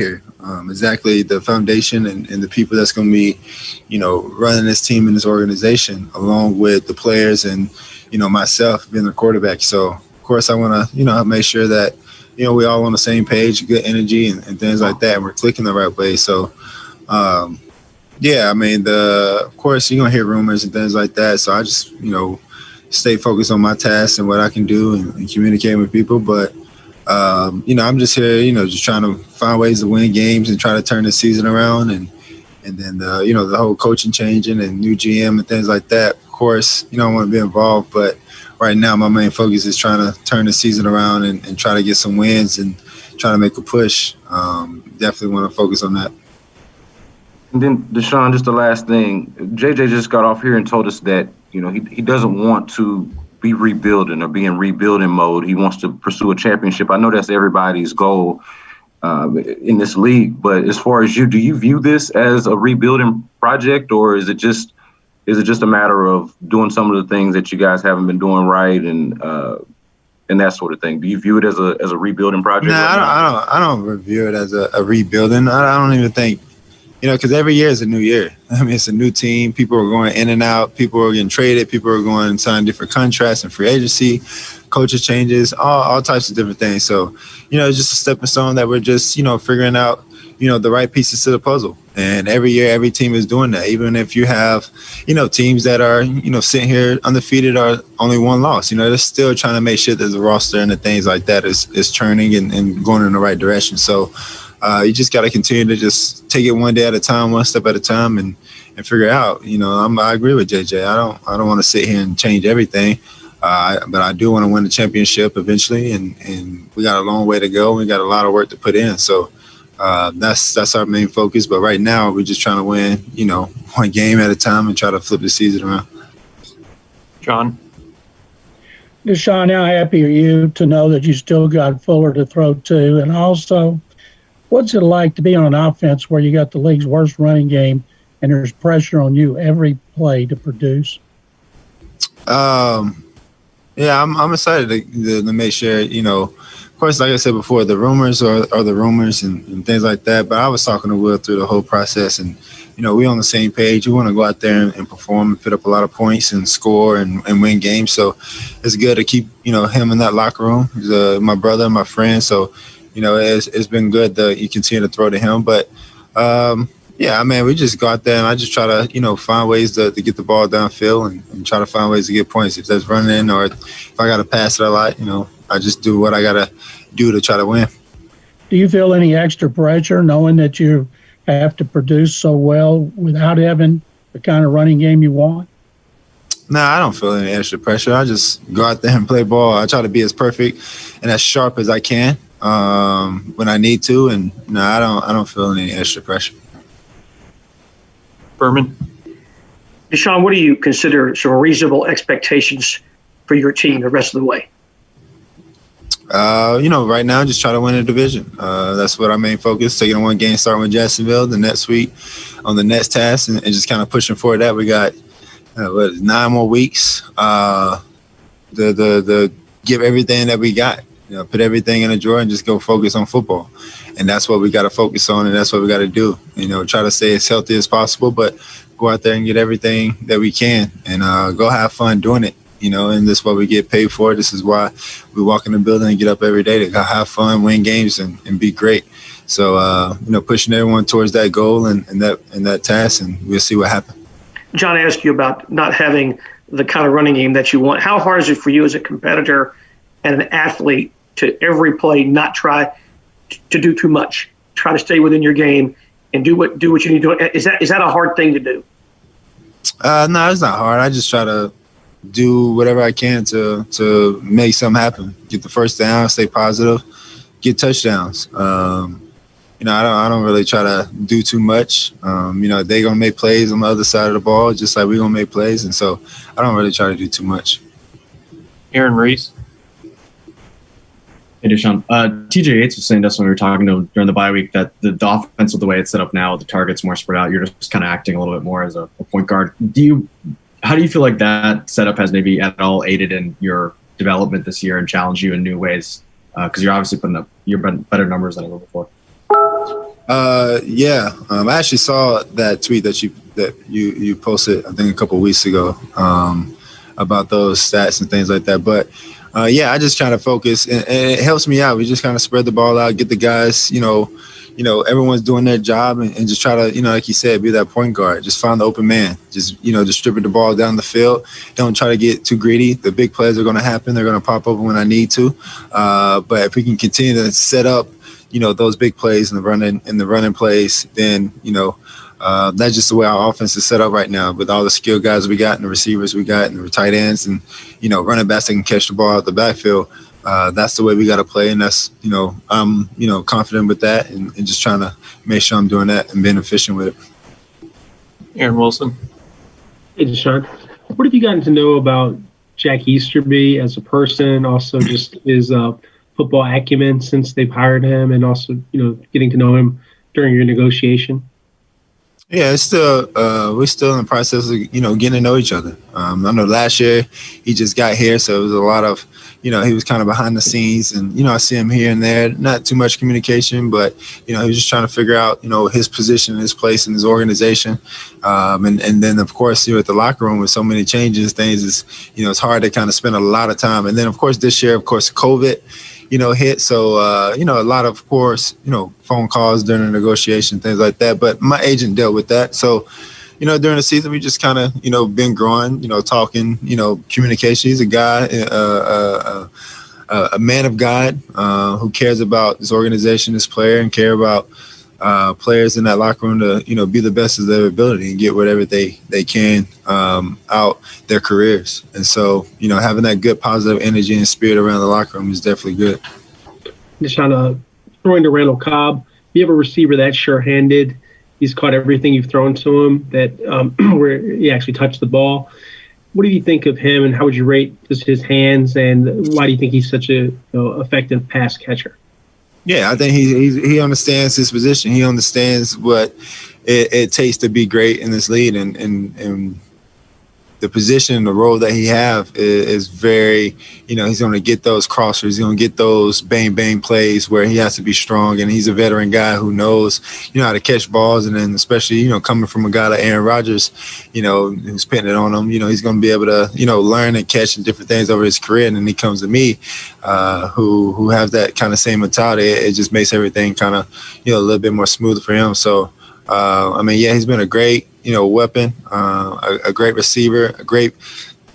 here. Exactly the foundation and the people that's going to be, running this team and this organization, along with the players and, myself being the quarterback. So, of course, I want to, make sure that, we all on the same page, good energy and things like that. And we're clicking the right way. So, of course, you're going to hear rumors and things like that. So I just, stay focused on my tasks and what I can do and communicate with people. But, I'm just here, just trying to find ways to win games and try to turn the season around. And then, the whole coaching changing and new GM and things like that. Of course, I want to be involved. But right now, my main focus is trying to turn the season around and try to get some wins and try to make a push. Definitely want to focus on that. And then, Deshaun, just the last thing. JJ just got off here and told us that, he doesn't want to be rebuilding or be in rebuilding mode. He wants to pursue a championship. I know that's everybody's goal in this league. But as far as you, do you view this as a rebuilding project, or is it just a matter of doing some of the things that you guys haven't been doing right and that sort of thing? Do you view it as a rebuilding project? No, I don't view it as a rebuilding. I don't even think. Because every year is a new year. I mean, it's a new team. People are going in and out. People are getting traded. People are going and signing different contracts and free agency, coaches changes, all types of different things. So, it's just a stepping stone that we're just, figuring out, the right pieces to the puzzle. And every year, every team is doing that. Even if you have, teams that are, sitting here undefeated or only one loss, they're still trying to make sure that the roster and the things like that is churning and going in the right direction. So, you just got to continue to just take it one day at a time, one step at a time, and figure it out. I agree with JJ. I don't want to sit here and change everything, but I do want to win the championship eventually, and we got a long way to go. We got a lot of work to put in, so that's our main focus. But right now, we're just trying to win, one game at a time and try to flip the season around. John? Deshaun, how happy are you to know that you still got Fuller to throw to? And also, what's it like to be on an offense where you got the league's worst running game and there's pressure on you every play to produce? I'm excited to make sure, of course, like I said before, the rumors are the rumors and things like that. But I was talking to Will through the whole process, and, we on the same page. We want to go out there and perform and put up a lot of points and score and win games. So it's good to keep, him in that locker room. He's my brother and my friend. So, it's been good that you continue to throw to him. But, we just go out there and I just try to, find ways to get the ball downfield and try to find ways to get points. If that's running or if I got to pass it a lot, I just do what I got to do to try to win. Do you feel any extra pressure knowing that you have to produce so well without having the kind of running game you want? No, I don't feel any extra pressure. I just go out there and play ball. I try to be as perfect and as sharp as I can when I need to, and no, I don't feel any extra pressure. Berman? Deshaun, what do you consider sort of reasonable expectations for your team the rest of the way? Right now, just try to win the division. That's what our main focus. Taking one game, starting with Jacksonville the next week on the next task, and just kind of pushing forward that. We got 9 more weeks. The give everything that we got. Put everything in a drawer and just go focus on football. And that's what we got to focus on, and that's what we got to do. Try to stay as healthy as possible, but go out there and get everything that we can and go have fun doing it. And this is what we get paid for. This is why we walk in the building and get up every day to go have fun, win games, and be great. So, pushing everyone towards that goal and that task, and we'll see what happens. John asked you about not having the kind of running game that you want. How hard is it for you as a competitor and an athlete to every play not try to do too much, try to stay within your game and do what you need to do? Is that a hard thing to do? No, it's not hard. I just try to do whatever I can to make something happen. Get the first down, stay positive, get touchdowns. I don't really try to do too much. They're gonna make plays on the other side of the ball, just like we're gonna make plays, and so I don't really try to do too much. Aaron Reese. Hey, Deshaun. TJ Yates was saying to us when we were talking to him during the bye week that the offense, the way it's set up now, the target's more spread out. You're just kind of acting a little bit more as a point guard. How do you feel like that setup has maybe at all aided in your development this year and challenged you in new ways? Because you're obviously putting up better numbers than ever before. Yeah. I actually saw that tweet that you posted, I think, a couple of weeks ago, about those stats and things like that. But yeah, I just try to focus, and it helps me out. We just kind of spread the ball out, get the guys, everyone's doing their job, and just try to, like you said, be that point guard. Just find the open man. Just, distribute the ball down the field. Don't try to get too greedy. The big plays are going to happen. They're going to pop over when I need to. But if we can continue to set up, those big plays and the running plays, then, that's just the way our offense is set up right now with all the skilled guys we got and the receivers we got and the tight ends and, running backs that can catch the ball out the backfield. That's the way we got to play. And that's, I'm, confident with that and just trying to make sure I'm doing that and being efficient with it. Aaron Wilson. Hey, Deshaun. What have you gotten to know about Jack Easterby as a person, also just his football acumen since they've hired him, and also, getting to know him during your negotiation? Yeah, it's still we're still in the process of getting to know each other. I know last year he just got here, so it was a lot of he was kind of behind the scenes, and I see him here and there, not too much communication, but he was just trying to figure out his position, his place in his organization, and then of course at the locker room with so many changes, things is it's hard to kind of spend a lot of time, and then of course this year, of course, COVID hit. So, a lot of course, phone calls during the negotiation, things like that. But my agent dealt with that. So, during the season, we just kind of, been growing, talking, communication. He's a guy, a man of God who cares about his organization, his player, and care about players in that locker room to, be the best of their ability and get whatever they can out their careers. And so, having that good positive energy and spirit around the locker room is definitely good. Deshaun, throwing to Randall Cobb, you have a receiver that's sure-handed. He's caught everything you've thrown to him that where he actually touched the ball. What do you think of him, and how would you rate just his hands, and why do you think he's such a effective pass catcher? Yeah, I think he understands his position. He understands what it takes to be great in this league, and the position, the role that he have is very, he's going to get those crossers, he's going to get those bang plays where he has to be strong, and he's a veteran guy who knows, how to catch balls, and then especially, coming from a guy like Aaron Rodgers, who's putting it on him, he's going to be able to, learn and catch and different things over his career, and then he comes to me, who has that kind of same mentality. It just makes everything kind of, a little bit more smooth for him. So, he's been a great, weapon, a great receiver, a great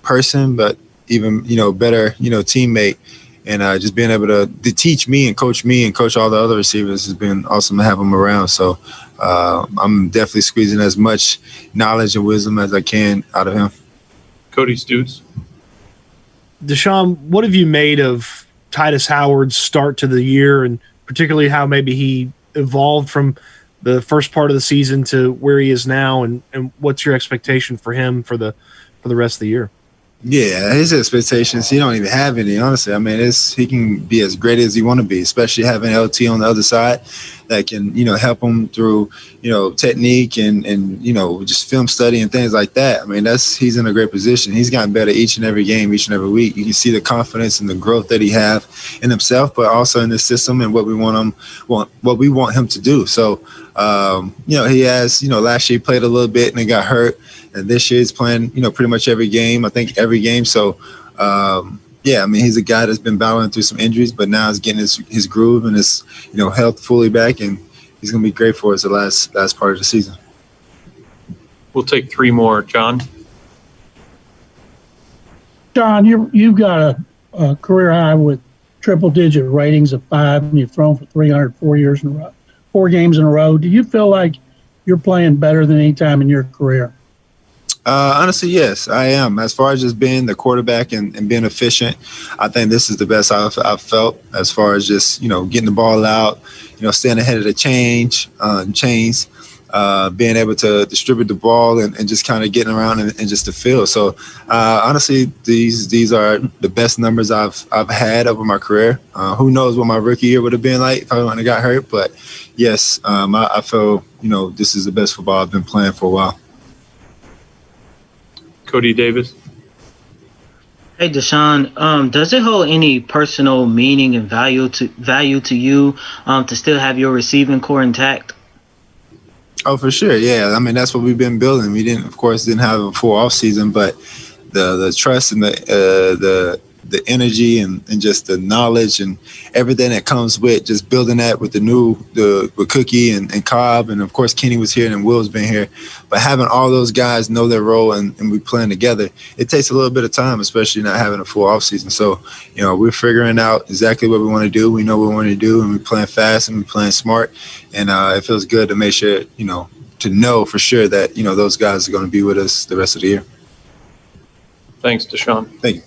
person, but even, better, teammate. And just being able to teach me and coach all the other receivers has been awesome to have him around. So I'm definitely squeezing as much knowledge and wisdom as I can out of him. Cody Stutes. Deshaun, what have you made of Titus Howard's start to the year, and particularly how maybe he evolved from the first part of the season to where he is now, and what's your expectation for him for the rest of the year? Yeah, his expectations, he don't even have any, honestly. He can be as great as he want to be, especially having LT on the other side that can, help him through, technique and just film study and things like that. He's in a great position. He's gotten better each and every game, each and every week. You can see the confidence and the growth that he have in himself, but also in the system and what we want him to do. So, he has, last year he played a little bit and he got hurt. And this year he's playing, pretty much every game. I think every game. So, he's a guy that's been battling through some injuries, but now he's getting his groove and his, health fully back, and he's going to be great for us the last part of the season. We'll take three more. John? John, you've got a career high with triple-digit ratings of 5, and you've thrown for 4 games in a row. Do you feel like you're playing better than any time in your career? Honestly, yes, I am. As far as just being the quarterback and being efficient, I think this is the best I've felt as far as just, getting the ball out, staying ahead of the chains, being able to distribute the ball and just kind of getting around and just the field. So, honestly, these are the best numbers I've had over my career. Who knows what my rookie year would have been like if I wouldn't have got hurt. But, yes, I feel, this is the best football I've been playing for a while. Cody Davis. Hey, Deshaun, does it hold any personal meaning and value to you to still have your receiving core intact Oh, for sure. Yeah. I mean, that's what we've been building. We didn't have a full off season, but the trust and the energy and just the knowledge and everything that comes with just building that with with Cookie and Cobb, and of course Kenny was here and Will's been here, but having all those guys know their role and we playing together, it takes a little bit of time, especially not having a full off season. So we're figuring out exactly what we want to do. We know what we want to do, and we're playing fast and we're playing smart, and it feels good to make sure to know for sure that those guys are going to be with us the rest of the year. Thanks, Deshaun. Thank you.